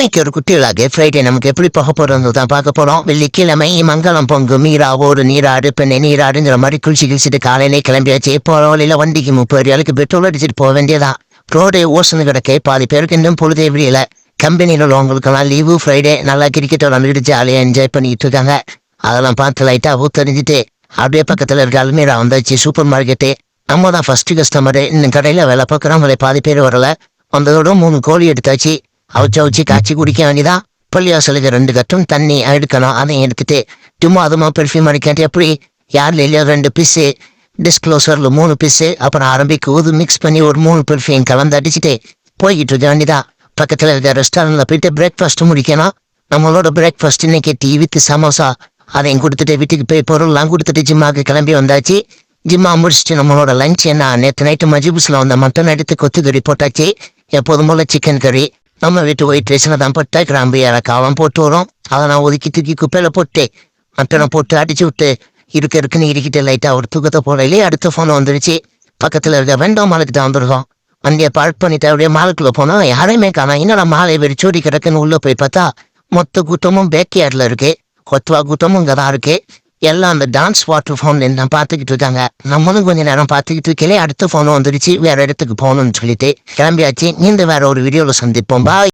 இன்னைக்கு ஒரு குட்டிகளாக ஃப்ரைடே நமக்கு எப்படி போக போறோம்னு தான் பார்க்க போறோம். வெள்ளிக்கிழமை மங்களம் பொங்கு மீராவோடு நீராடு பெண்ணை நீராடுங்கிற மாதிரி குளிச்சு கிழிச்சிட்டு காலையிலே கிளம்பியாச்சு. போற வழியில வண்டிக்கு 30 ரூபாய்க்கு பெட்ரோல் அடிச்சுட்டு போக வேண்டியதான். ரோடு ஓசனு கிடக்க பாதி பேருக்கு இன்னும் பொழுதே விடியல. கம்பெனியில் உள்ளவங்களுக்கெல்லாம் லீவு ஃப்ரைடே நல்லா கிரிக்கெட் விளாண்டுட்டு ஜாலியாக என்ஜாய் பண்ணிட்டு இருக்காங்க. அதெல்லாம் பார்த்து லைட்டா ஊத்தறிஞ்சிட்டு அப்படியே பக்கத்தில் இருக்க அல்மீரா வந்தாச்சு. சூப்பர் மார்க்கெட்டு நம்ம தான் ஃபர்ஸ்ட் கஸ்டமரு. இன்னும் கடையில் வேலை பார்க்குறவங்களே பாதி பேர் வரல. வந்ததோட 3 கோழி எடுத்தாச்சு. அவிச்சு காய்ச்சி குடிக்க வேண்டியதான். பள்ளியாசலுக்கு 2 கட்டும் தண்ணி எடுக்கணும். அதையும் எடுத்துட்டு சும்மா அதுமா பெர்ஃப்யூம் அடிக்காட்டி எப்படி யாரில் இல்லையா 2 பீஸு டிஸ்க்ளோசரில் 3 பீஸு அப்புறம் அரபிக்கு ஊது மிக்ஸ் பண்ணி ஒரு 3 பெர்ஃப்யூம் கலந்து அடிச்சுட்டு போய்கிட்டு இருக்க வேண்டியதான். பக்கத்தில் இருக்க ரெஸ்டாரண்ட்டில் போயிட்டு பிரேக்ஃபாஸ்ட்டு முடிக்கணும். நம்மளோட பிரேக்ஃபாஸ்ட் இன்னைக்கு டீ வித் சமோசா அதையும் கொடுத்துட்டு வீட்டுக்கு போய் பொருள்லாம் கொடுத்துட்டு ஜிம்மாவுக்கு கிளம்பி வந்தாச்சு. ஜிம்மா முடிச்சுட்டு நம்மளோட லஞ்ச் என்ன நேற்று நைட்டு மஜிபூஸில் வந்த மட்டன் எடுத்து கொத்து கறி போட்டாச்சு. எப்போதும் போல சிக்கன் கறி நம்ம வீட்டு ஒயிட் ரைஸில் தான் போட்டா கிராம்பு ஏலக்காவெல்லாம் போட்டு வரும். அதை நான் ஒதுக்கி தூக்கி குப்பையில் போட்டு மட்டனை போட்டு அடிச்சு விட்டு இருக்குன்னு இருக்கிட்டு லைட்டாக ஒரு தூக்கத்தை போடலே அடுத்த ஃபோன் வந்துடுச்சு. பக்கத்தில் இருக்க வெண்டோ மாலுக்கு தான் வந்துருக்கோம். வண்டியை பார்க் பண்ணிட்டு அப்படியே மாலுக்குள்ளே போனோம். யாரையுமே காணோம். என்னோட மாலை வெறிச்சோடி கிடக்குன்னு உள்ளே போய் பார்த்தா மொத்த கூட்டமும் பேக்யார்டில் இருக்கு. கொத்துவா கூட்டமும் இங்கே தான் இருக்கு. எல்லாம் அந்த டான்ஸ் வாட்டர் ஃபோன் நான் பார்த்துக்கிட்டு இருக்காங்க. நம்மளும் கொஞ்சம் நேரம் பார்த்துக்கிட்டு இருக்கலே அடுத்த ஃபோனும் வந்துடுச்சு. வேற இடத்துக்கு போகணும்னு சொல்லிட்டு கிளம்பியாச்சு. நீங்க வேற ஒரு வீடியோவில் சந்திப்போம். பாய்.